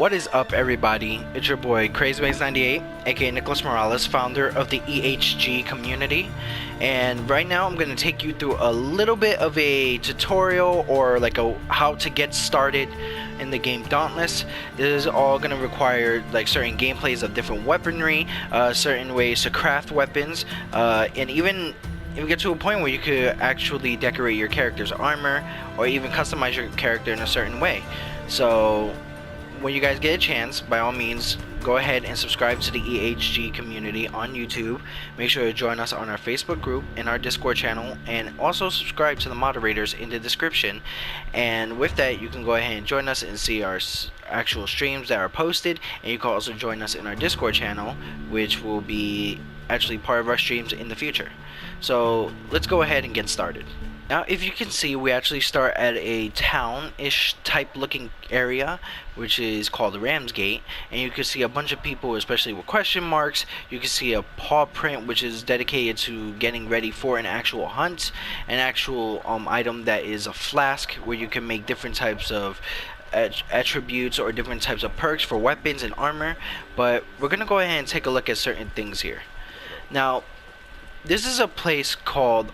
What is up, everybody? It's your boy CrazyWays98, aka Nicholas Morales, founder of the EHG community. And right now I'm going to take you through a little bit of a tutorial or like a how to get started in the game Dauntless. This is all going to require like certain gameplays of different weaponry, certain ways to craft weapons, and even get to a point where you could actually decorate your character's armor or even customize your character in a certain way. So when you guys get a chance, by all means, go ahead and subscribe to the EHG community on YouTube. Make sure to join us on our Facebook group and our Discord channel, and also subscribe to the moderators in the description. And with that, you can go ahead and join us and see our actual streams that are posted, and you can also join us in our Discord channel, which will be actually part of our streams in the future. So let's go ahead and get started. Now, if you can see, we actually start at a town-ish type looking area, which is called Ramsgate, and you can see a bunch of people, especially with question marks. You can see a paw print, which is dedicated to getting ready for an actual hunt, an actual item that is a flask, where you can make different types of attributes or different types of perks for weapons and armor. But we're gonna go ahead and take a look at certain things here. Now, this is a place called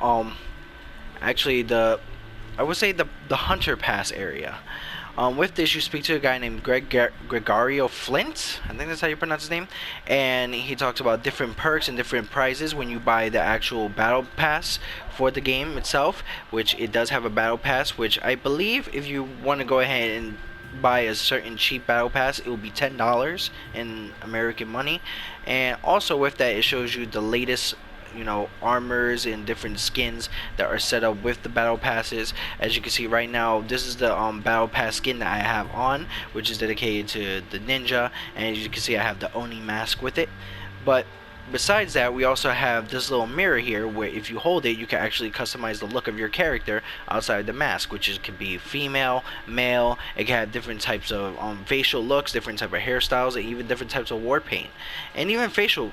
actually I would say the Hunter Pass area. With this, you speak to a guy named Gregorio Flint, I think that's how you pronounce his name, and he talks about different perks and different prizes when you buy the actual battle pass for the game itself, which it does have a battle pass, which I believe if you want to go ahead and buy a certain cheap battle pass, it will be $10 in American money. And also with that, it shows you the latest armors and different skins that are set up with the battle passes. As you can see right now, this is the battle pass skin that I have on, which is dedicated to the ninja, and as you can see, I have the Oni mask with it. But besides that, we also have this little mirror here where if you hold it, you can actually customize the look of your character outside the mask, which could be female, male. It can have different types of facial looks, different type of hairstyles, and even different types of war paint, and even facial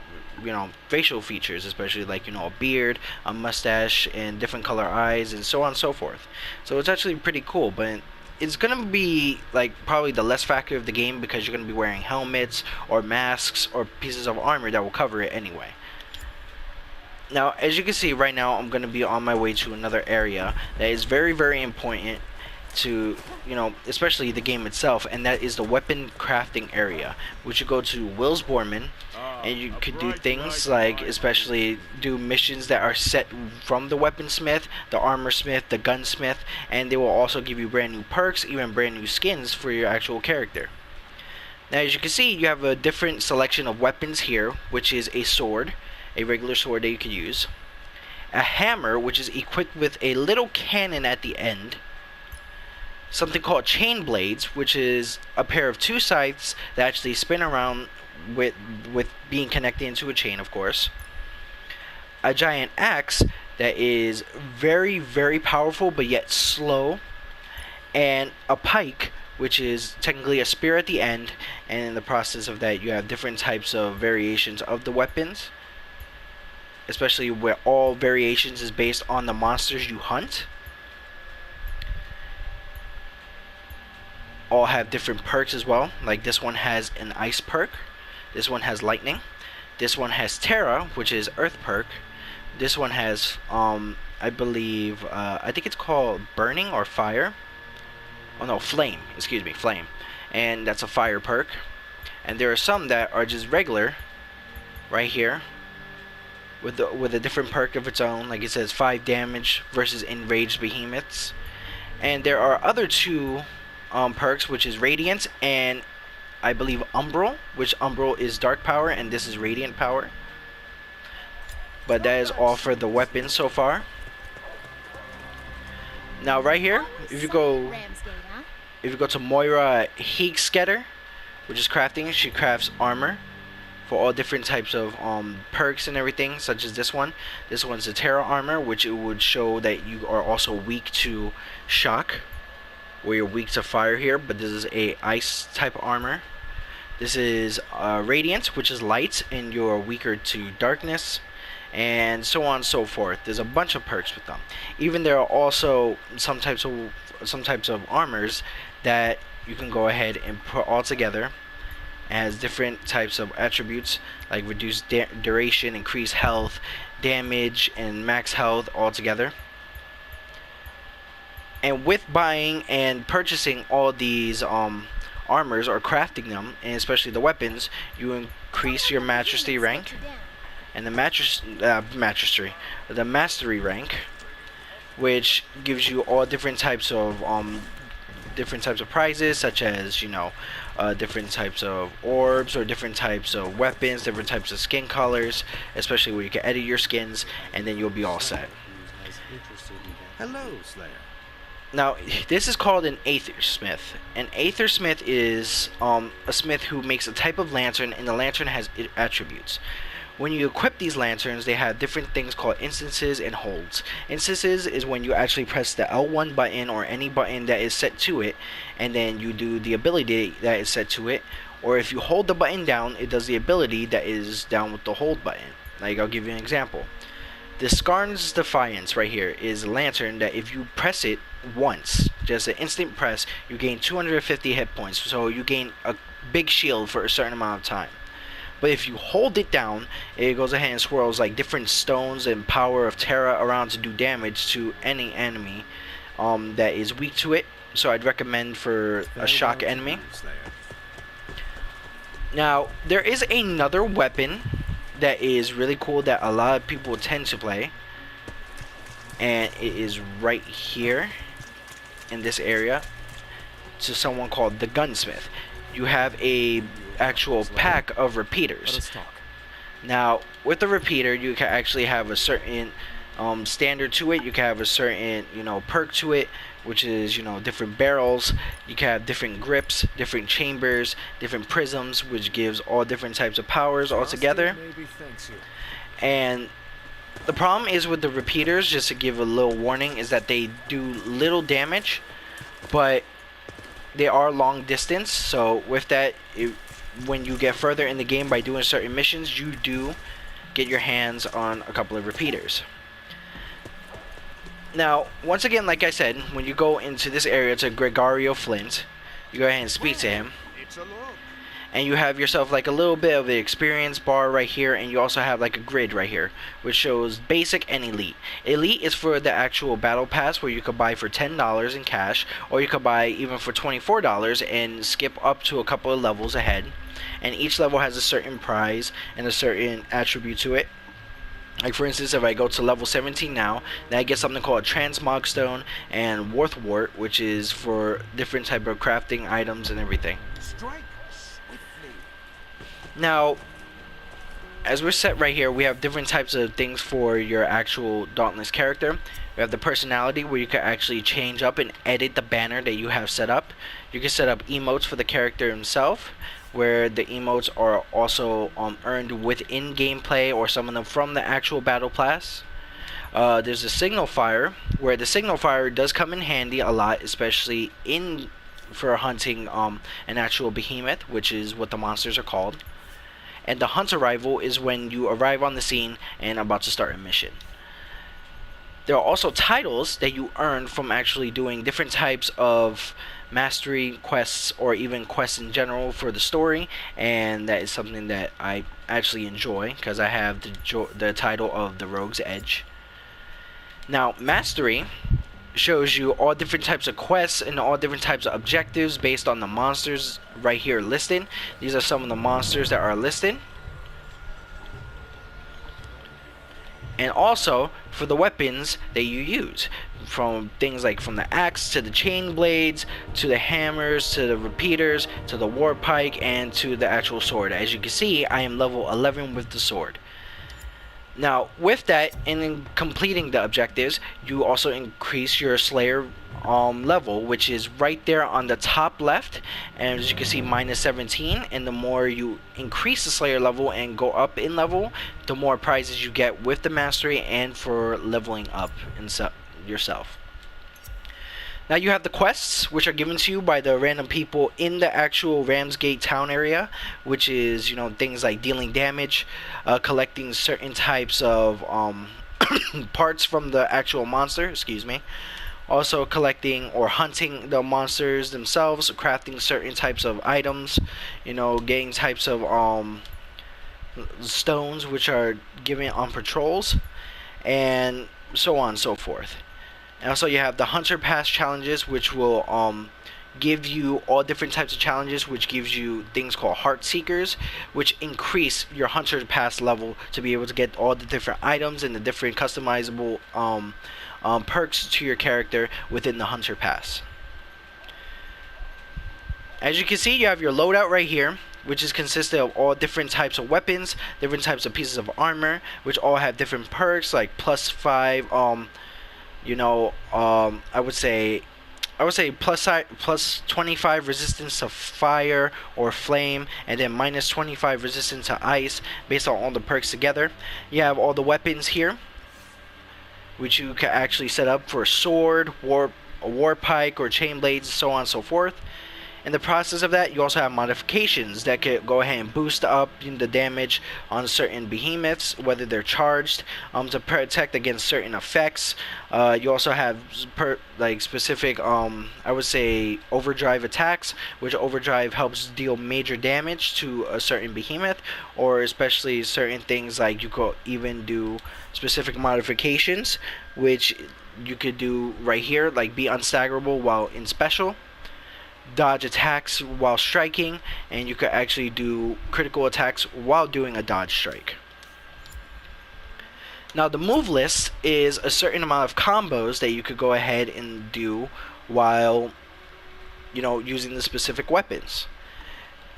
features, especially like a beard, a mustache, and different color eyes, and so on and so forth. So it's actually pretty cool, but it's gonna be like probably the less factor of the game because you're gonna be wearing helmets or masks or pieces of armor that will cover it anyway. Now, as you can see right now, I'm gonna be on my way to another area that is very, very important to especially the game itself, and that is the weapon crafting area, which you go to Will's Borman, and you could do things like especially do missions that are set from the weaponsmith, the armor smith, the gunsmith, and they will also give you brand new perks, even brand new skins for your actual character. Now, as you can see, you have a different selection of weapons here, which is a sword, a regular sword that you can use, a hammer, which is equipped with a little cannon at the end, something called chain blades, which is a pair of two scythes that actually spin around with being connected into a chain, of course, a giant axe that is very, very powerful but yet slow, and a pike, which is technically a spear at the end. And in the process of that, you have different types of variations of the weapons, especially where all variations is based on the monsters you hunt. All have different perks as well. Like this one has an ice perk, this one has lightning, this one has Terra, which is earth perk, this one has I believe I think it's called burning or fire. Oh no, flame, excuse me, flame, and that's a fire perk. And there are some that are just regular right here with a different perk of its own, like it says 5 damage versus enraged behemoths. And there are other two perks, which is Radiance and I believe Umbral, which Umbral is dark power and this is radiant power. But that is all for the weapons so far. Now right here, if you go to Moira Heagsketter, which is crafting, she crafts armor for all different types of perks and everything, such as this one. This one's the Terra armor, which it would show that you are also weak to shock, where you're weak to fire here, but this is a ice type armor. This is Radiance, which is light and you're weaker to darkness, and so on and so forth. There's a bunch of perks with them. Even there are also some types of armors that you can go ahead and put all together It has different types of attributes like reduced duration, increased health, damage, and max health all together. And with buying and purchasing all these armors or crafting them, and especially the weapons, you increase your mastery rank, and the mastery rank, which gives you all different types of prizes, such as different types of orbs or different types of weapons, different types of skin colors, especially where you can edit your skins, and then you'll be all set. Hello, Slayer. Now, this is called an Aethersmith. An Aethersmith is a smith who makes a type of lantern, and the lantern has attributes. When you equip these lanterns, they have different things called instances and holds. Instances is when you actually press the L1 button or any button that is set to it, and then you do the ability that is set to it. Or if you hold the button down, it does the ability that is down with the hold button. Like, I'll give you an example. The Skarn's Defiance right here is a lantern that if you press it once, just an instant press, you gain 250 hit points. So you gain a big shield for a certain amount of time. But if you hold it down, it goes ahead and swirls like different stones and power of Terra around to do damage to any enemy that is weak to it. So I'd recommend for a shock enemy. Now, there is another weapon that is really cool that a lot of people tend to play, and it is right here in this area, to someone called the Gunsmith. You have a actual pack of repeaters. Now, with the repeater, you can actually have a certain standard to it. You can have a certain perk to it, which is different barrels. You can have different grips, different chambers, different prisms, which gives all different types of powers all together. And the problem is with the repeaters, just to give a little warning, is that they do little damage, but they are long distance. So with that, when you get further in the game by doing certain missions, you do get your hands on a couple of repeaters. Now, once again, like I said, when you go into this area to Gregorio Flint, you go ahead and speak to him. And you have yourself like a little bit of the experience bar right here, and you also have like a grid right here, which shows basic and elite. Elite is for the actual battle pass, where you could buy for $10 in cash, or you could buy even for $24 and skip up to a couple of levels ahead. And each level has a certain prize and a certain attribute to it. Like, for instance, if I go to level 17 now, then I get something called Transmog Stone and Worthwort, which is for different type of crafting items and everything. Now, as we're set right here, we have different types of things for your actual Dauntless character. We have the personality, where you can actually change up and edit the banner that you have set up. You can set up emotes for the character himself, where the emotes are also earned within gameplay, or some of them from the actual battle pass. There's a signal fire, where the signal fire does come in handy a lot, especially for hunting an actual behemoth, which is what the monsters are called. And the hunt arrival is when you arrive on the scene and about to start a mission. There are also titles that you earn from actually doing different types of mastery quests, or even quests in general for the story, and that is something that I actually enjoy, because I have the title of the Rogue's Edge. Now, mastery shows you all different types of quests and all different types of objectives based on the monsters right here listed. These are some of the monsters that are listed. And also for the weapons that you use, from things like from the axe to the chain blades to the hammers to the repeaters to the war pike and to the actual sword. As you can see, I am level 11 with the sword. Now, with that, and in completing the objectives, you also increase your Slayer level, which is right there on the top left, and as you can see, minus 17. And the more you increase the Slayer level and go up in level, the more prizes you get with the mastery and for leveling up yourself. Now you have the quests, which are given to you by the random people in the actual Ramsgate town area, which is, things like dealing damage, collecting certain types of parts from the actual monster, Also collecting or hunting the monsters themselves, crafting certain types of items, getting types of stones which are given on patrols, and so on and so forth. And also you have the Hunter Pass challenges, which will give you all different types of challenges, which gives you things called Heart Seekers, which increase your Hunter Pass level to be able to get all the different items and the different customizable perks to your character within the Hunter Pass. As you can see, you have your loadout right here, which is consisted of all different types of weapons, different types of pieces of armor, which all have different perks like +5, I would say plus 25 resistance to fire or flame, and then -25 resistance to ice, based on all the perks together. You have all the weapons here, which you can actually set up for a sword, a war pike, or chain blades, so on and so forth. In the process of that, you also have modifications that could go ahead and boost up the damage on certain behemoths, whether they're charged, to protect against certain effects. You also have specific, I would say, overdrive attacks, which overdrive helps deal major damage to a certain behemoth, or especially certain things like you could even do specific modifications, which you could do right here, like be unstaggerable while in special, dodge attacks while striking, and you could actually do critical attacks while doing a dodge strike. Now the move list is a certain amount of combos that you could go ahead and do while using the specific weapons.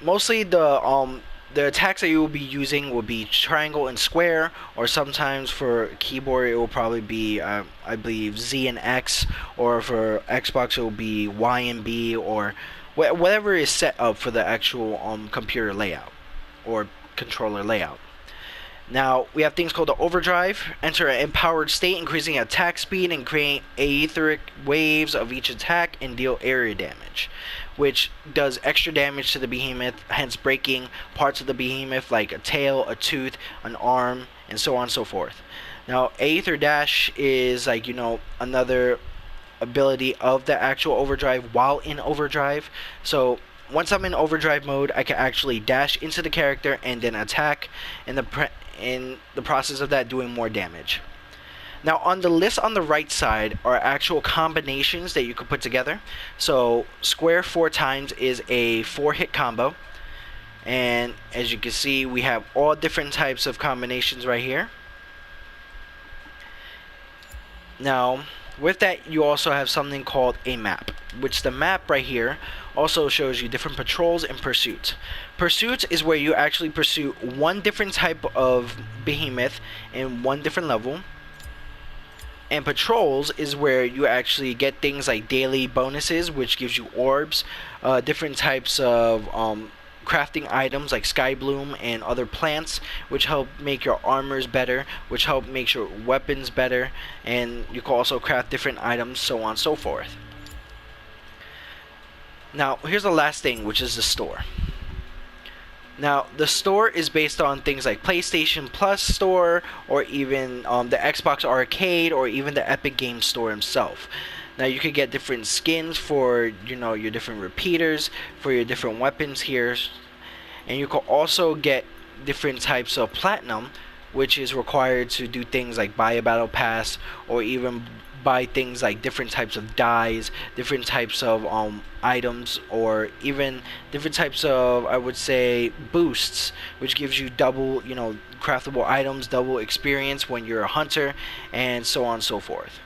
Mostly the attacks that you will be using will be triangle and square, or sometimes for keyboard it will probably be I believe Z and X, or for Xbox it will be Y and B, or whatever is set up for the actual computer layout or controller layout. Now we have things called the overdrive. Enter an empowered state, increasing attack speed and create etheric waves of each attack and deal area damage, which does extra damage to the behemoth, hence breaking parts of the behemoth like a tail, a tooth, an arm, and so on and so forth. Now Aether Dash is another ability of the actual overdrive while in overdrive. So once I'm in overdrive mode, I can actually dash into the character and then attack, in the process of that doing more damage. Now on the list on the right side are actual combinations that you could put together. So square 4 times is a 4-hit combo, and as you can see we have all different types of combinations right here. Now with that, you also have something called a map, which the map right here also shows you different patrols and pursuits. Pursuits is where you actually pursue one different type of behemoth in one different level, and patrols is where you actually get things like daily bonuses, which gives you orbs, different types of crafting items like sky bloom and other plants, which help make your armors better, which help make your weapons better, and you can also craft different items, so on and so forth. Now here's the last thing, which is the store. Now the store is based on things like PlayStation Plus store, or even the Xbox Arcade, or even the Epic Games Store himself. Now you could get different skins for your different repeaters, for your different weapons here, and you could also get different types of platinum, which is required to do things like buy a battle pass, or even buy things like different types of dyes, different types of items, or even different types of, I would say, boosts, which gives you double craftable items, double experience when you're a hunter, and so on and so forth.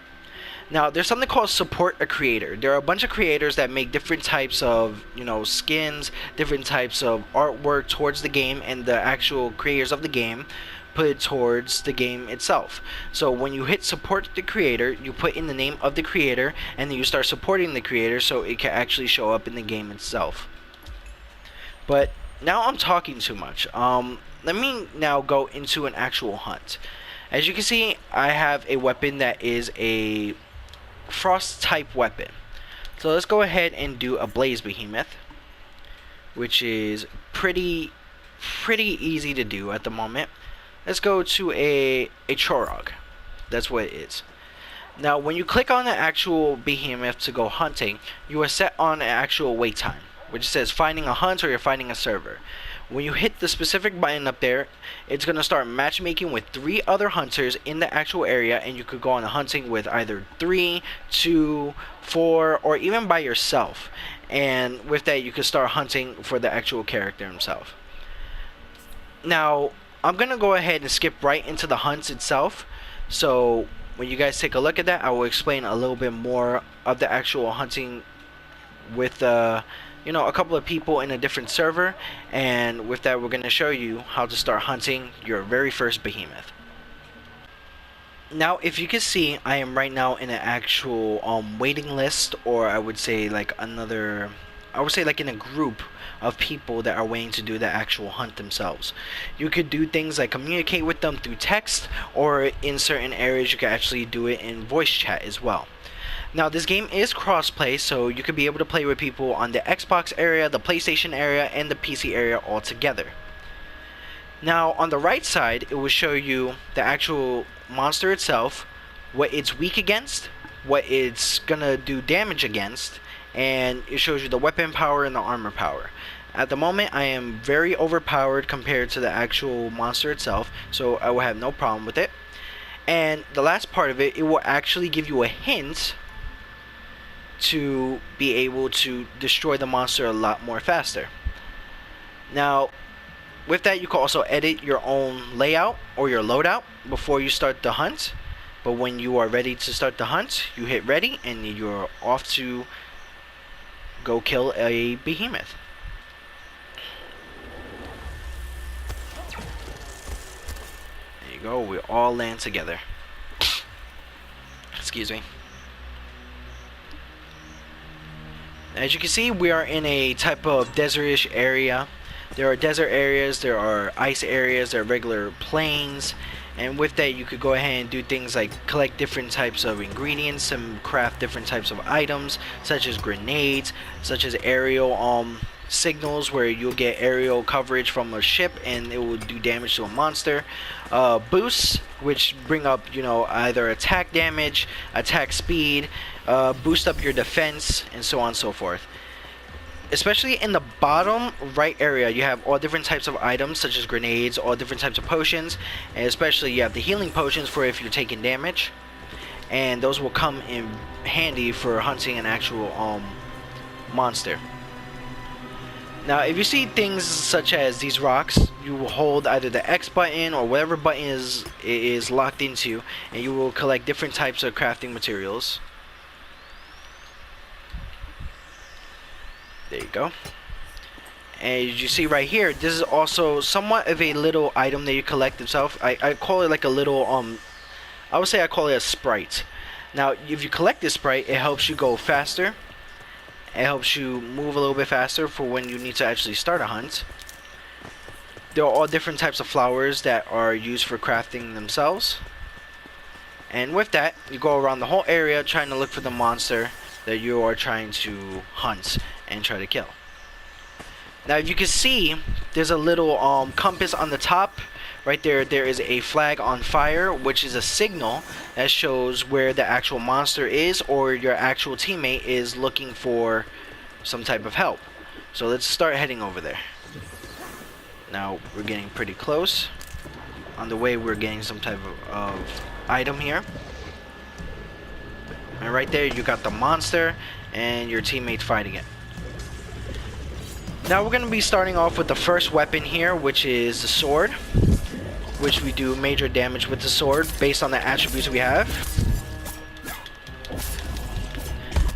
Now there's something called support a creator. There are a bunch of creators that make different types of skins, different types of artwork towards the game, and the actual creators of the game put it towards the game itself. So when you hit support the creator, you put in the name of the creator, and then you start supporting the creator so it can actually show up in the game itself. But now I'm talking too much. Let me now go into an actual hunt. As you can see, I have a weapon that is a frost type weapon. So let's go ahead and do a blaze behemoth, which is pretty easy to do at the moment. Let's go to a Chorog. That's what it is. Now, when you click on the actual behemoth to go hunting, you are set on an actual wait time, which says finding a hunt or you're finding a server. When you hit the specific button up there, it's going to start matchmaking with 3 other hunters in the actual area, and you could go on a hunting with either 3, 2, 4, or even by yourself. And with that, you could start hunting for the actual character himself. Now, I'm going to go ahead and skip right into the hunts itself. So when you guys take a look at that, I will explain a little bit more of the actual hunting with you know, a couple of people in a different server. And with that, we're going to show you how to start hunting your very first behemoth. Now, if you can see, I am right now in an actual waiting list, or I would say like another, I would say like in a group of people that are waiting to do the actual hunt themselves. You could do things like communicate with them through text, or in certain areas you can actually do it in voice chat as well. Now, this game is crossplay, so you could be able to play with people on the Xbox area, the PlayStation area, and the PC area all together. Now, on the right side, it will show you the actual monster itself, what it's weak against, what it's gonna do damage against, and it shows you the weapon power and the armor power. At the moment, I am very overpowered compared to the actual monster itself, so I will have no problem with it. And the last part of it, it will actually give you a hint to be able to destroy the monster a lot more faster. Now, with that, you can also edit your own layout or your loadout before you start the hunt. But when you are ready to start the hunt, you hit ready and you're off to go kill a behemoth. There you go, we all land together. Excuse me. As you can see, we are in a type of desert-ish area. There are desert areas, there are ice areas, there are regular plains, and with that you could go ahead and do things like collect different types of ingredients and craft different types of items, such as grenades, such as aerial signals, where you'll get aerial coverage from a ship and it will do damage to a monster. Boosts, which bring up, you know, either attack damage, attack speed, boost up your defense, and so on and so forth. Especially in the bottom right area, you have all different types of items, such as grenades, all different types of potions, and especially you have the healing potions for if you're taking damage, and those will come in handy for hunting an actual monster. Now, if you see things such as these rocks, you will hold either the X button or whatever button is locked into, and you will collect different types of crafting materials. There you go. And as you see right here, this is also somewhat of a little item that you collect itself. I call it like a little I would say I call it a sprite. Now, if you collect this sprite, it helps you go faster. It helps you move a little bit faster for when you need to actually start a hunt. There are all different types of flowers that are used for crafting themselves. And with that, you go around the whole area trying to look for the monster that you are trying to hunt and try to kill. Now, if you can see, there's a little compass on the top. Right there, there is a flag on fire, which is a signal that shows where the actual monster is, or your actual teammate is looking for some type of help. So let's start heading over there. Now, we're getting pretty close. On the way, we're getting some type of item here. And right there, you got the monster and your teammates fighting it. Now, we're going to be starting off with the first weapon here, which is the sword, which we do major damage with the sword based on the attributes we have.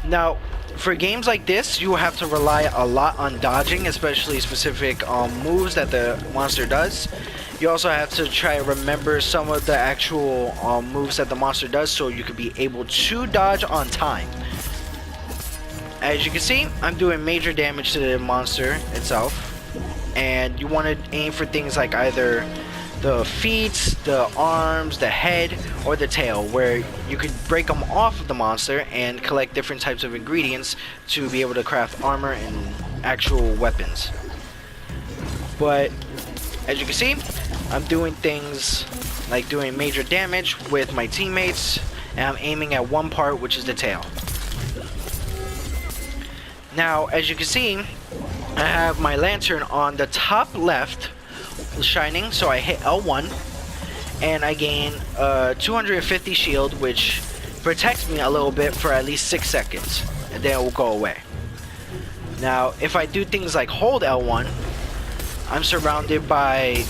Now, for games like this, you will have to rely a lot on dodging, especially specific moves that the monster does. You also have to try to remember some of the actual moves that the monster does, so you could be able to dodge on time. As you can see, I'm doing major damage to the monster itself, and you want to aim for things like either the feet, the arms, the head, or the tail, where you could break them off of the monster and collect different types of ingredients to be able to craft armor and actual weapons. But as you can see, I'm doing things like doing major damage with my teammates and I'm aiming at one part, which is the tail. Now, as you can see, I have my lantern on the top left shining, so I hit L1 and I gain 250 shield, which protects me a little bit for at least 6 seconds, and then it will go away. Now, if I do things like hold L1, I'm surrounded by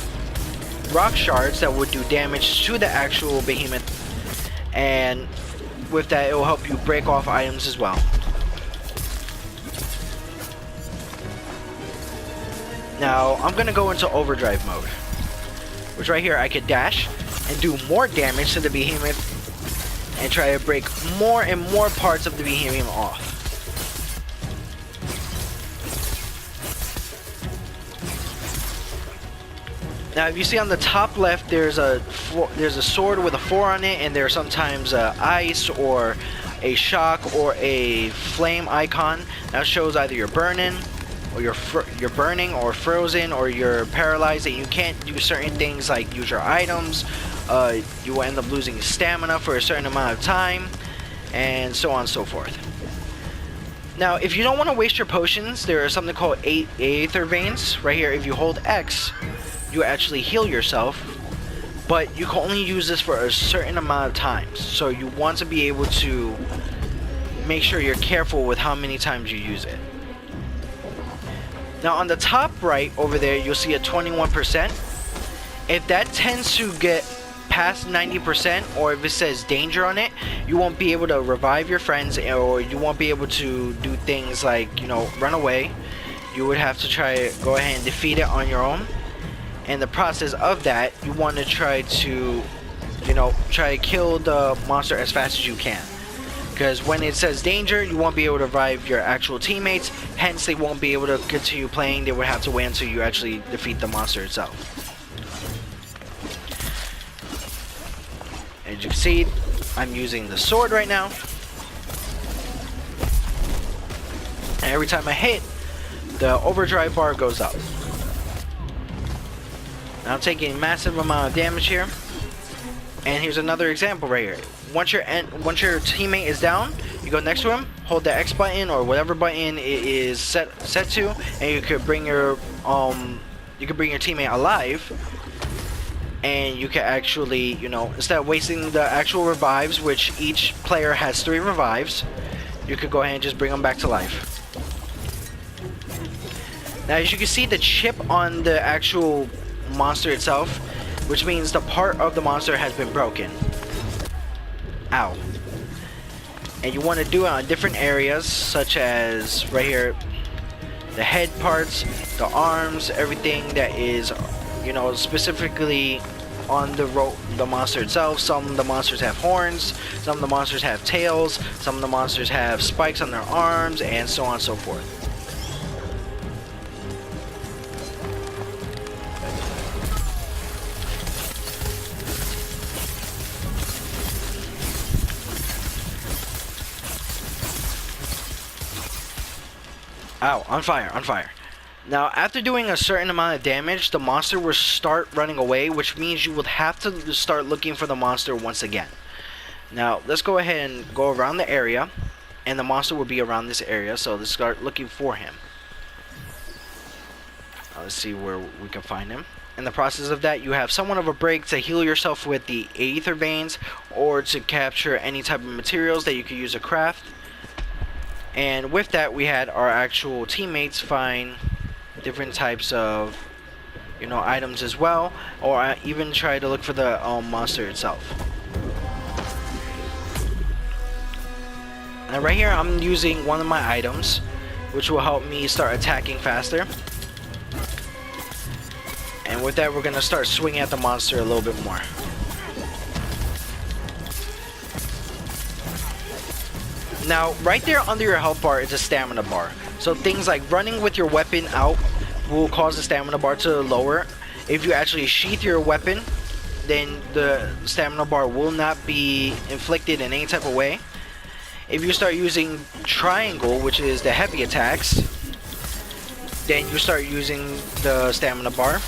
rock shards that would do damage to the actual behemoth, and with that it will help you break off items as well. Now I'm gonna go into overdrive mode, which right here I could dash and do more damage to the behemoth and try to break more and more parts of the behemoth off. Now, if you see on the top left, there's a sword with a 4 on it, and there's sometimes ice or a shock or a flame icon. That shows either you're burning, or you're burning or frozen, or you're paralyzed, and you can't do certain things like use your items. You will end up losing stamina for a certain amount of time, and so on and so forth. Now, if you don't want to waste your potions, there is something called Aether Veins. Right here, if you hold X, you actually heal yourself, but you can only use this for a certain amount of times. So you want to be able to make sure you're careful with how many times you use it. Now on the top right over there, you'll see a 21%. If that tends to get past 90%, or if it says danger on it, you won't be able to revive your friends, or you won't be able to do things like, you know, run away. You would have to try to go ahead and defeat it on your own. In the process of that, you want to try to, you know, try to kill the monster as fast as you can. Because when it says danger, you won't be able to revive your actual teammates, hence they won't be able to continue playing. They would have to wait until you actually defeat the monster itself. As you can see, I'm using the sword right now. And every time I hit, the overdrive bar goes up. Now I'm taking a massive amount of damage here. And here's another example right here. Once your teammate is down, you go next to him, hold the X button or whatever button it is set to, and you could bring your teammate alive. And you can actually, you know, instead of wasting the actual revives, which each player has 3 revives, you could go ahead and just bring them back to life. Now as you can see, the chip on the actual monster itself, which means the part of the monster has been broken. Ow. And you want to do it on different areas, such as right here, the head parts, the arms, everything that is, you know, specifically on the monster itself. Some of the monsters have horns, some of the monsters have tails, some of the monsters have spikes on their arms, and so on and so forth. Ow, on fire, on fire. Now, after doing a certain amount of damage, the monster will start running away, which means you will have to start looking for the monster once again. Now, let's go ahead and go around the area, and the monster will be around this area, so let's start looking for him. Let's see where we can find him. In the process of that, you have somewhat of a break to heal yourself with the Aether Veins, or to capture any type of materials that you could use to craft. And with that, we had our actual teammates find different types of, you know, items as well, or even try to look for the monster itself. And right here, I'm using one of my items, which will help me start attacking faster. And with that, we're gonna start swinging at the monster a little bit more. Now, right there under your health bar is a stamina bar. So things like running with your weapon out will cause the stamina bar to lower. If you actually sheath your weapon, then the stamina bar will not be inflicted in any type of way. If you start using triangle, which is the heavy attacks, then you start using the stamina bar.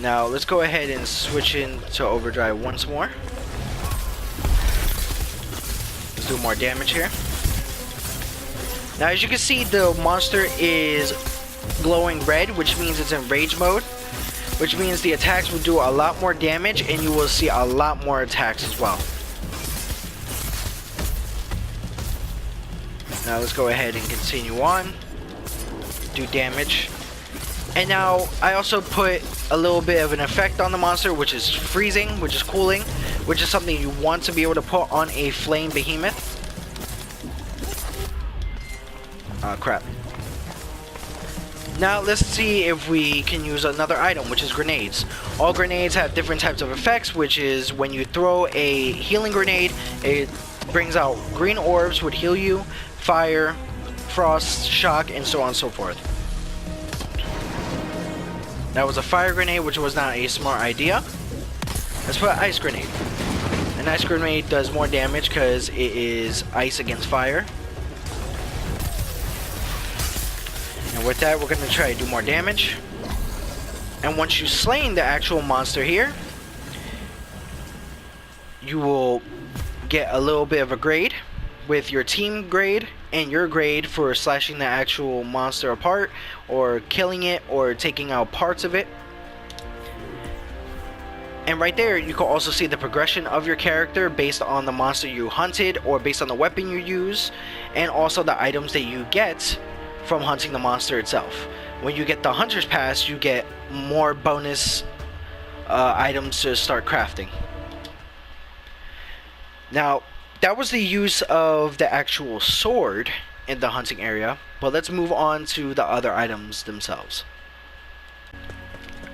Now let's go ahead and switch into overdrive once more. Let's do more damage here. Now as you can see, the monster is glowing red, which means it's in rage mode, which means the attacks will do a lot more damage and you will see a lot more attacks as well. Now let's go ahead and continue on, do damage. And now I also put a little bit of an effect on the monster, which is freezing, which is cooling, which is something you want to be able to put on a flame behemoth. Crap. Now let's see if we can use another item, which is grenades. All grenades have different types of effects, which is when you throw a healing grenade, it brings out green orbs, would heal you, fire, frost, shock, and so on and so forth. That was a fire grenade, which was not a smart idea. Let's put an ice grenade. An ice grenade does more damage because it is ice against fire. And with that, we're going to try to do more damage. And once you slain the actual monster here, you will get a little bit of a grade with your team grade and your grade for slashing the actual monster apart or killing it or taking out parts of it. And right there you can also see the progression of your character based on the monster you hunted or based on the weapon you use, and also the items that you get from hunting the monster itself. When you get the Hunter's Pass, you get more bonus items to start crafting. Now that was the use of the actual sword in the hunting area, but let's move on to the other items themselves.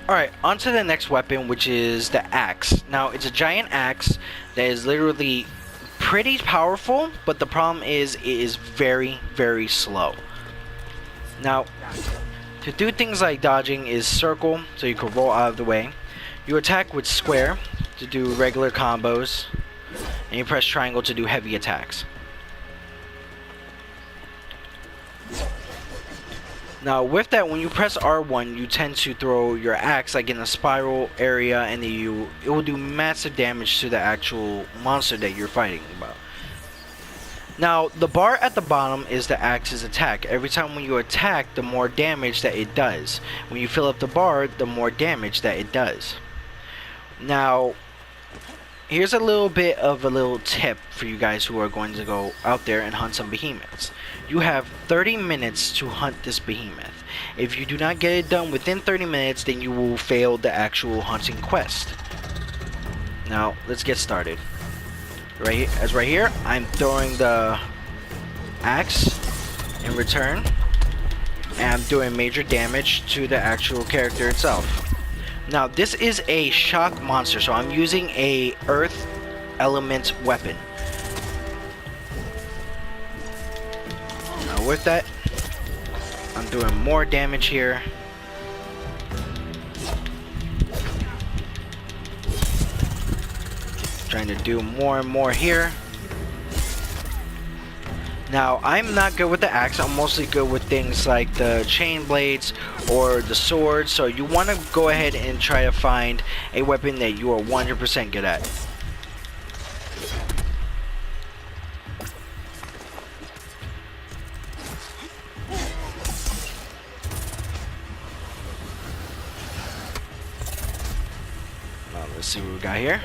Alright, on to the next weapon, which is the axe. Now it's a giant axe that is literally pretty powerful, but the problem is it is very, very slow. Now, to do things like dodging is circle, so you can roll out of the way. You attack with square to do regular combos, and you press triangle to do heavy attacks. Now with that, when you press R1, you tend to throw your axe like in a spiral area, and it will do massive damage to the actual monster that you're fighting about. Now the bar at the bottom is the axe's attack. Every time when you attack, the more damage that it does. When you fill up the bar, the more damage that it does. Now here's a little bit of a little tip for you guys who are going to go out there and hunt some behemoths. You have 30 minutes to hunt this behemoth. If you do not get it done within 30 minutes, then you will fail the actual hunting quest. Now let's get started. Right here, I'm throwing the axe in return, and I'm doing major damage to the actual character itself. Now this is a shock monster, so I'm using a earth element weapon. Now with that, I'm doing more damage here. Trying to do more and more here. Now I'm not good with the axe. I'm mostly good with things like the chain blades or the sword, so you want to go ahead and try to find a weapon that you are 100% good at. Now let's see what we got here.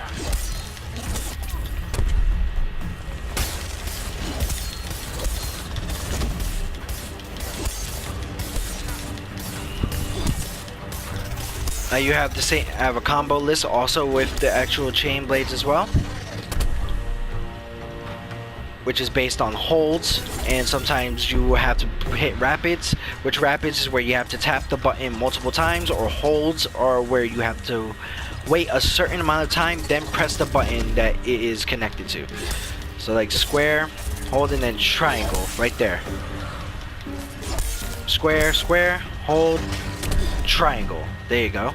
Now you have the same, have a combo list also with the actual chain blades as well, which is based on holds, and sometimes you have to hit rapids, which rapids is where you have to tap the button multiple times, or holds are where you have to wait a certain amount of time, then press the button that it is connected to. So like square, hold, and then triangle right there. Square, square, hold, triangle. There you go.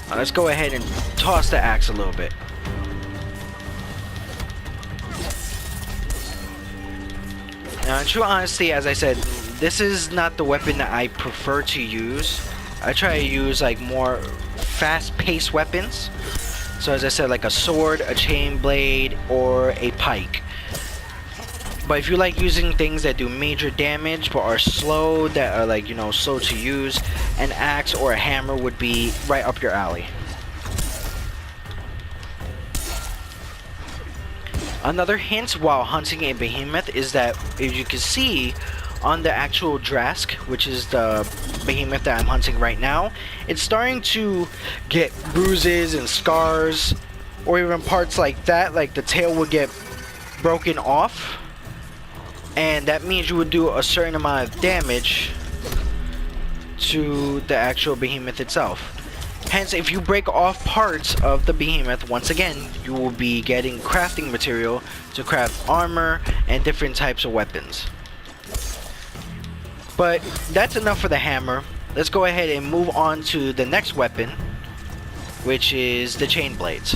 Now let's go ahead and toss the axe a little bit. Now in true honesty, as I said, this is not the weapon that I prefer to use. I try to use like more fast-paced weapons. So as I said, like a sword, a chain blade, or a pike. But if you like using things that do major damage but are slow, that are like, you know, slow to use, an axe or a hammer would be right up your alley. Another hint while hunting a behemoth is that, as you can see on the actual Drask, which is the behemoth that I'm hunting right now, it's starting to get bruises and scars, or even parts like that, like the tail would get broken off, and that means you would do a certain amount of damage to the actual behemoth itself. Hence, if you break off parts of the behemoth, once again, you will be getting crafting material to craft armor and different types of weapons. But that's enough for the hammer. Let's go ahead and move on to the next weapon, which is the chain blades.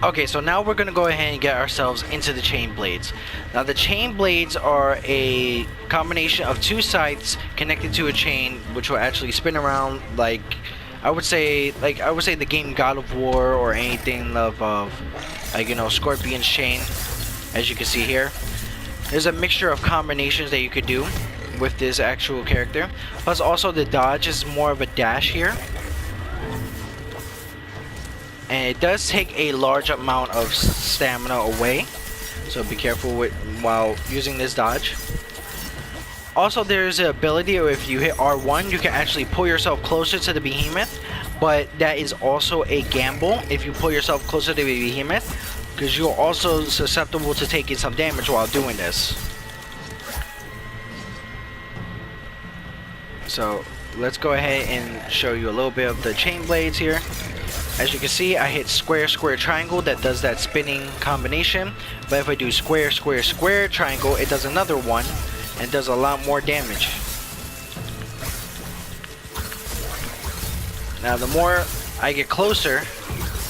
Okay, so now we're gonna go ahead and get ourselves into the chain blades. Now the chain blades are a combination of two scythes connected to a chain, which will actually spin around like I would say the game God of War, or anything of like, you know, Scorpion's chain, as you can see here. There's a mixture of combinations that you could do with this actual character. Plus also the dodge is more of a dash here. And it does take a large amount of stamina away, so be careful while using this dodge. Also, there's an ability where if you hit R1, you can actually pull yourself closer to the behemoth, but that is also a gamble if you pull yourself closer to the behemoth, because you're also susceptible to taking some damage while doing this. So let's go ahead and show you a little bit of the chain blades here. As you can see, I hit square, square, triangle. That does that spinning combination. But if I do square, square, square, triangle, it does another one and does a lot more damage. Now, the more I get closer,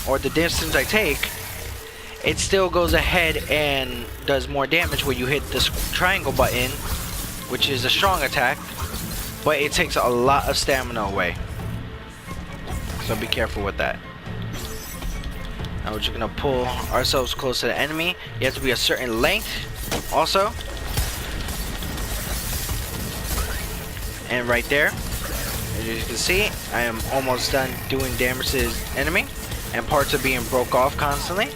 or the distance I take, it still goes ahead and does more damage when you hit this triangle button, which is a strong attack, but it takes a lot of stamina away. So be careful with that. Now we're just gonna pull ourselves close to the enemy. You have to be a certain length also. And right there, as you can see, I am almost done doing damage to his enemy, and parts are being broke off constantly.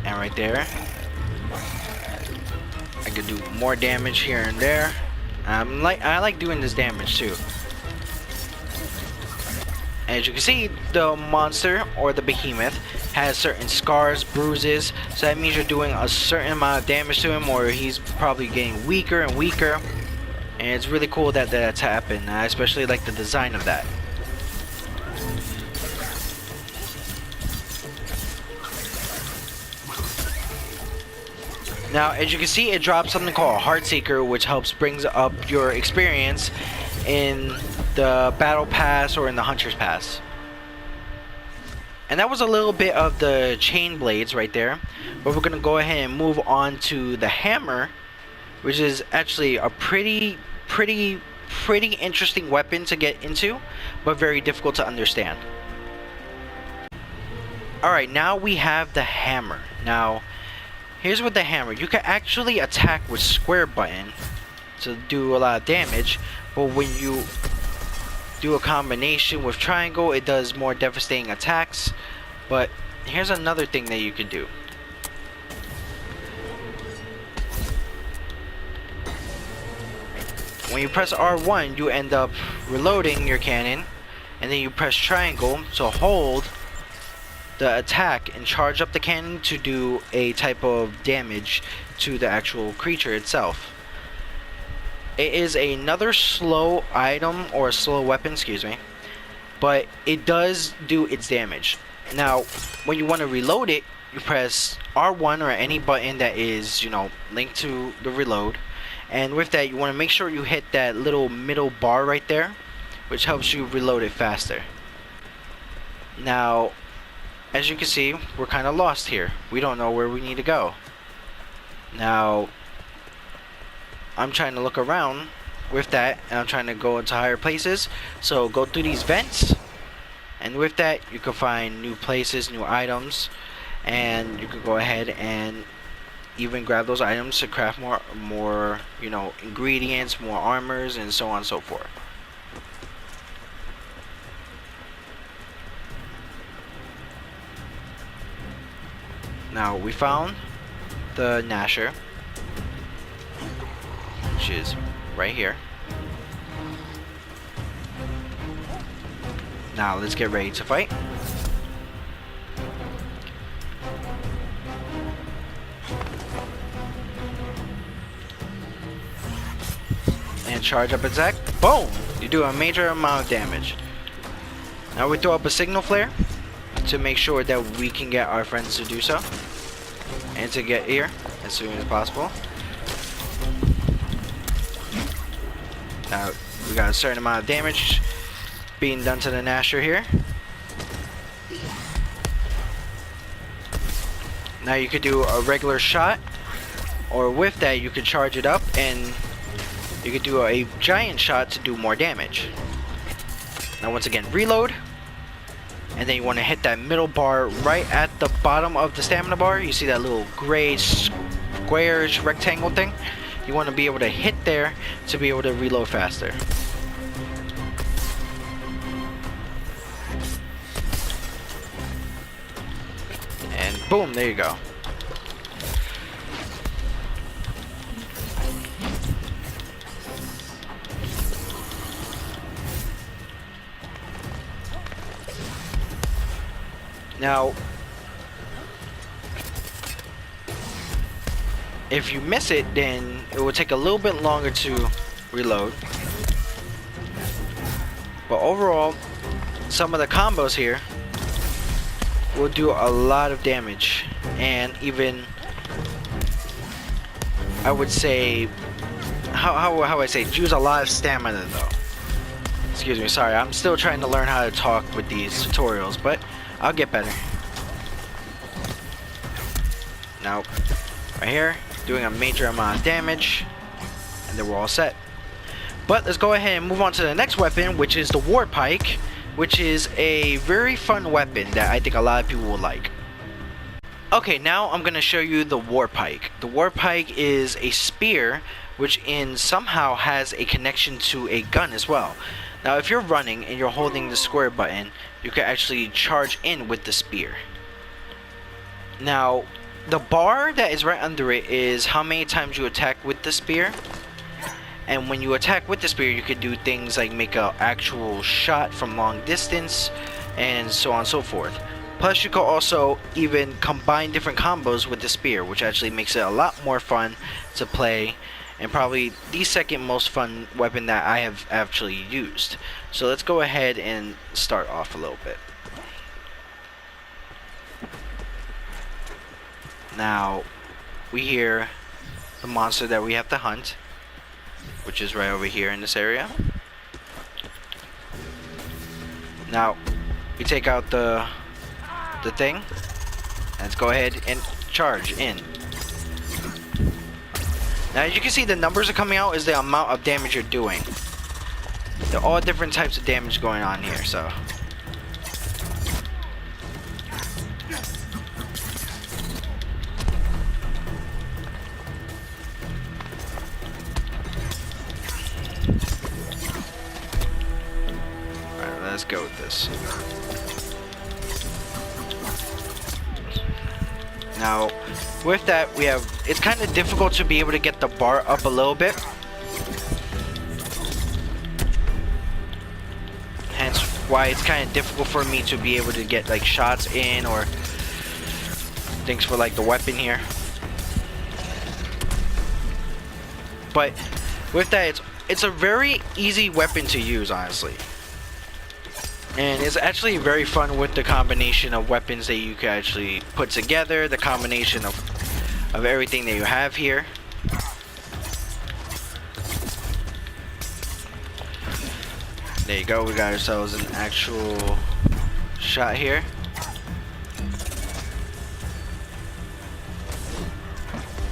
And right there, I could do more damage here and there. I like doing this damage too. As you can see, the monster or the behemoth has certain scars, bruises, so that means you're doing a certain amount of damage to him, or he's probably getting weaker and weaker. And it's really cool that that's happened. I especially like the design of that. Now, as you can see, it drops something called a Heartseeker, which helps brings up your experience in the Battle Pass or in the Hunter's Pass. And that was a little bit of the chain blades right there. But we're going to go ahead and move on to the hammer, which is actually a pretty interesting weapon to get into, but very difficult to understand. Alright, now we have the hammer. Now, here's with the hammer. You can actually attack with square button to do a lot of damage, but when you do a combination with triangle, it does more devastating attacks. But here's another thing that you can do. When you press R1, you end up reloading your cannon, and then you press triangle to hold the attack and charge up the cannon to do a type of damage to the actual creature itself. It is another slow item, or a slow weapon, excuse me, but it does do its damage. Now, when you want to reload it, you press R1 or any button that is, you know, linked to the reload, and with that you want to make sure you hit that little middle bar right there, which helps you reload it faster. Now, as you can see, we're kind of lost here. We don't know where we need to go. Now, I'm trying to look around with that, and I'm trying to go into higher places. So go through these vents, and with that you can find new places, new items, and you can go ahead and even grab those items to craft more you know, ingredients, more armors, and so on and so forth. Now we found the Nasher, which is right here. Now let's get ready to fight. And charge up attack. Boom! You do a major amount of damage. Now we throw up a signal flare to make sure that we can get our friends to do so, and to get here as soon as possible. Now we got a certain amount of damage being done to the Nasher here. Now you could do a regular shot, or with that you could charge it up and you could do a giant shot to do more damage. Now once again, reload, and then you want to hit that middle bar right at the bottom of the stamina bar. You see that little gray squarish rectangle thing? You want to be able to hit there to be able to reload faster. And boom, there you go. Now, if you miss it, then it will take a little bit longer to reload. But overall, some of the combos here will do a lot of damage, and even, I would say, how I say, use a lot of stamina though. Excuse me, sorry, I'm still trying to learn how to talk with these tutorials, but I'll get better. Now, right here, doing a major amount of damage, and then we're all set. But let's go ahead and move on to the next weapon, which is the War Pike, which is a very fun weapon that I think a lot of people will like. Okay, now I'm going to show you the War Pike. The War Pike is a spear which somehow has a connection to a gun as well. Now if you're running and you're holding the square button, you can actually charge in with the spear. Now the bar that is right under it is how many times you attack with the spear. And when you attack with the spear, you could do things like make an actual shot from long distance, and so on and so forth. Plus you can also even combine different combos with the spear, which actually makes it a lot more fun to play, and probably the second most fun weapon that I have actually used. So let's go ahead and start off a little bit. Now we hear the monster that we have to hunt, which is right over here in this area. Now we take out the thing, and let's go ahead and charge in. Now as you can see, the numbers are coming out is the amount of damage you're doing. There are all different types of damage going on here, so let's go with this. Now, with that, it's kind of difficult to be able to get the bar up a little bit. Hence why it's kind of difficult for me to be able to get like shots in or things for like the weapon here. But with that, it's a very easy weapon to use, honestly. And it's actually very fun with the combination of weapons that you can actually put together, the combination of everything that you have here. There you go, we got ourselves an actual shot here.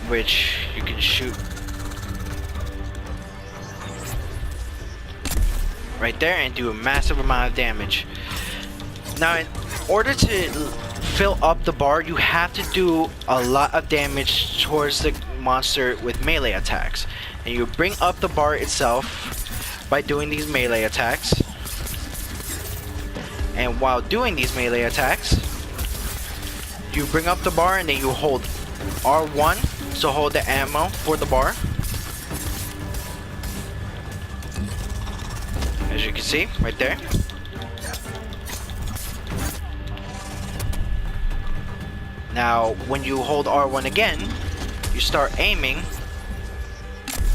Which you can shoot right there and do a massive amount of damage. Now, in order to fill up the bar, you have to do a lot of damage towards the monster with melee attacks. And you bring up the bar itself by doing these melee attacks. And while doing these melee attacks, you bring up the bar and then you hold R1 to hold the ammo for the bar. As you can see, right there. Now, when you hold R1 again, you start aiming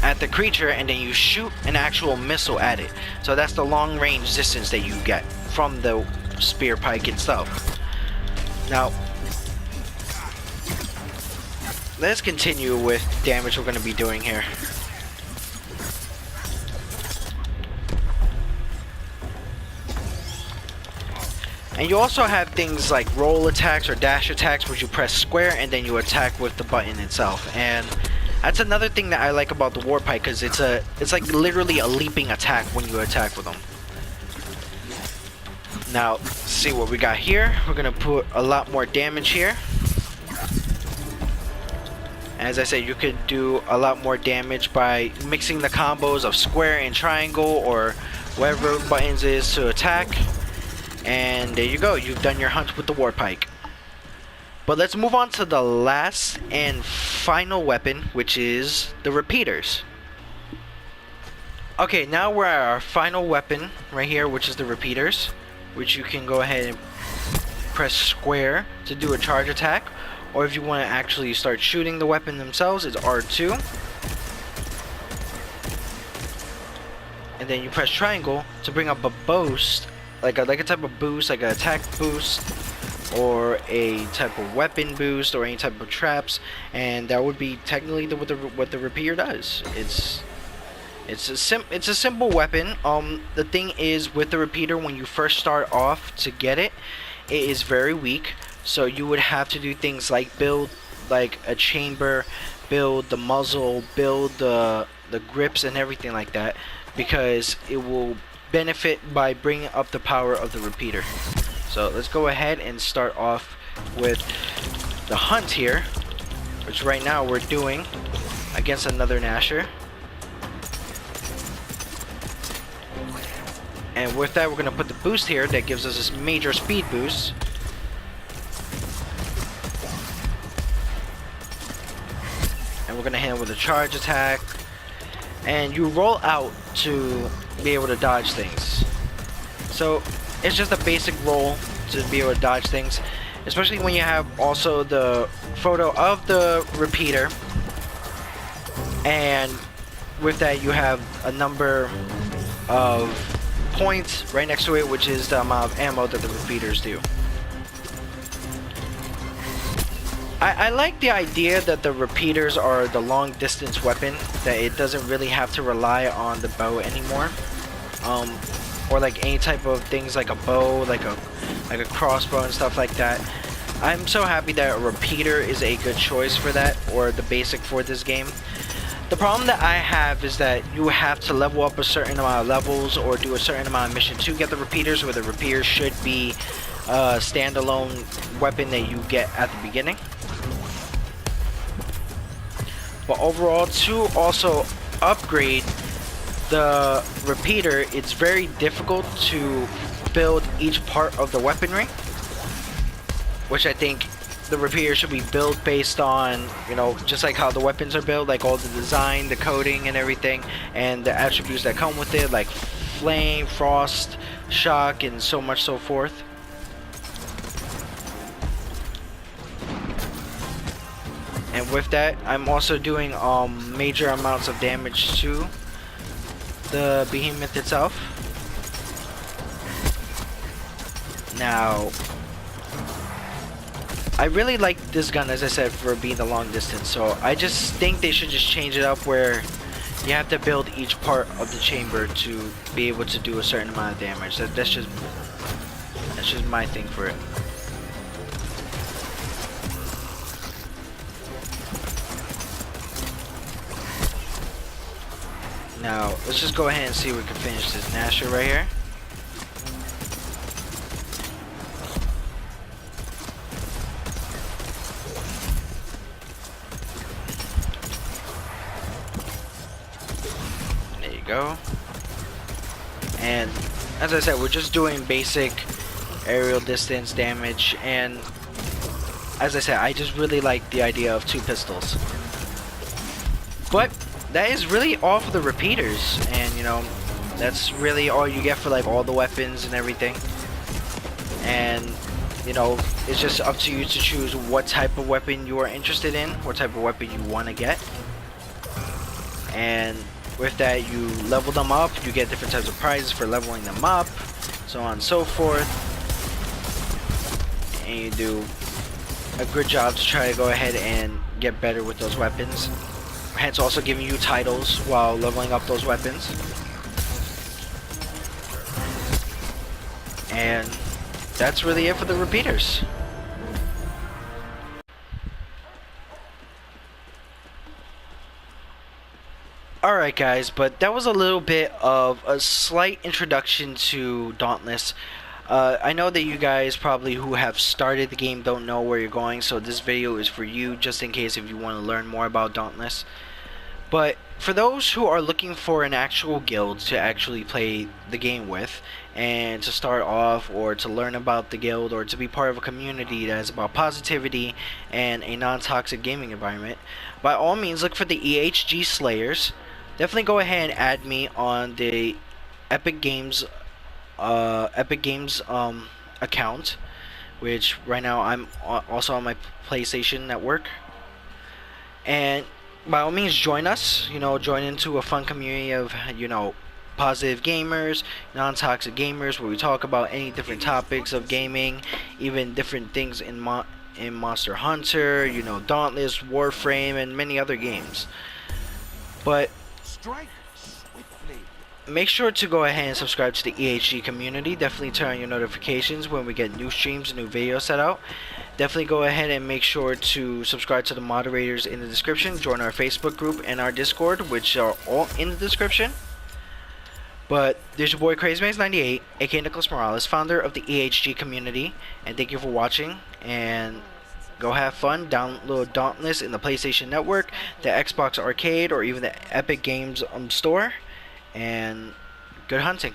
at the creature and then you shoot an actual missile at it. So that's the long range distance that you get from the spear pike itself. Now, let's continue with damage we're going to be doing here. And you also have things like roll attacks or dash attacks, which you press square and then you attack with the button itself. And that's another thing that I like about the war pike, because it's like literally a leaping attack when you attack with them. Now, let's see what we got here. We're gonna put a lot more damage here. As I said, you could do a lot more damage by mixing the combos of square and triangle or whatever buttons is to attack. And there you go, you've done your hunt with the war pike. But let's move on to the last and final weapon, which is the repeaters. Okay, now we're at our final weapon right here, which is the repeaters, which you can go ahead and press square to do a charge attack, or if you want to actually start shooting the weapon themselves, it's R2. And then you press triangle to bring up a boost, like a type of boost, like an attack boost, or a type of weapon boost, or any type of traps, and that would be technically what the repeater does. It's a simple weapon. The thing is, with the repeater, when you first start off to get it, it is very weak. So you would have to do things like build like a chamber, build the muzzle, build the grips and everything like that, because it will benefit by bringing up the power of the repeater. So let's go ahead and start off with the hunt here, which right now we're doing against another Nasher. And with that, we're going to put the boost here that gives us this major speed boost. And we're going to hit him with a charge attack. And you roll out to be able to dodge things. So it's just a basic roll to be able to dodge things, especially when you have also the photo of the repeater, and with that you have a number of points right next to it, which is the amount of ammo that the repeaters do. I like the idea that the repeaters are the long distance weapon, that it doesn't really have to rely on the bow anymore, or like any type of things like a bow, like a crossbow and stuff like that. I'm so happy that a repeater is a good choice for that, or the basic for this game. The problem that I have is that you have to level up a certain amount of levels or do a certain amount of mission to get the repeaters, where the repeaters should be a standalone weapon that you get at the beginning. But overall, to also upgrade the repeater, it's very difficult to build each part of the weaponry, which I think the repeater should be built based on, you know, just like how the weapons are built, like all the design, the coding and everything, and the attributes that come with it, like flame, frost, shock, and so much so forth. And with that, I'm also doing major amounts of damage to the behemoth itself. Now, I really like this gun, as I said, for being the long distance, so I just think they should just change it up where you have to build each part of the chamber to be able to do a certain amount of damage. That's just That's just my thing for it. Now, let's just go ahead and see if we can finish this Nasher right here. There you go. And as I said, we're just doing basic aerial distance damage, and as I said, I just really like the idea of 2 pistols. But that is really all for the repeaters, and you know, that's really all you get for like all the weapons and everything. And you know, it's just up to you to choose what type of weapon you are interested in, what type of weapon you want to get. And with that, you level them up, you get different types of prizes for leveling them up, so on and so forth. And you do a good job to try to go ahead and get better with those weapons. Hence also giving you titles while leveling up those weapons. And that's really it for the repeaters. Alright guys, but that was a little bit of a slight introduction to Dauntless. I know that you guys probably who have started the game don't know where you're going, so this video is for you, just in case if you want to learn more about Dauntless. But for those who are looking for an actual guild to actually play the game with, and to start off, or to learn about the guild, or to be part of a community that is about positivity and a non-toxic gaming environment, by all means look for the EHG Slayers. Definitely go ahead and add me on the Epic Games account, which right now I'm also on my PlayStation Network. And by all means join us, you know, join into a fun community of, you know, positive gamers, non-toxic gamers, where we talk about any different topics of gaming, even different things in Monster Hunter, you know, Dauntless, Warframe, and many other games. But make sure to go ahead and subscribe to the EHG community. Definitely turn on your notifications when we get new streams and new videos set out. Definitely go ahead and make sure to subscribe to the moderators in the description. Join our Facebook group and our Discord, which are all in the description. But there's your boy CrazyMaze98, aka Nicholas Morales, founder of the EHG community. And thank you for watching. And go have fun. Download Dauntless in the PlayStation Network, the Xbox Arcade, or even the Epic Games store. And good hunting.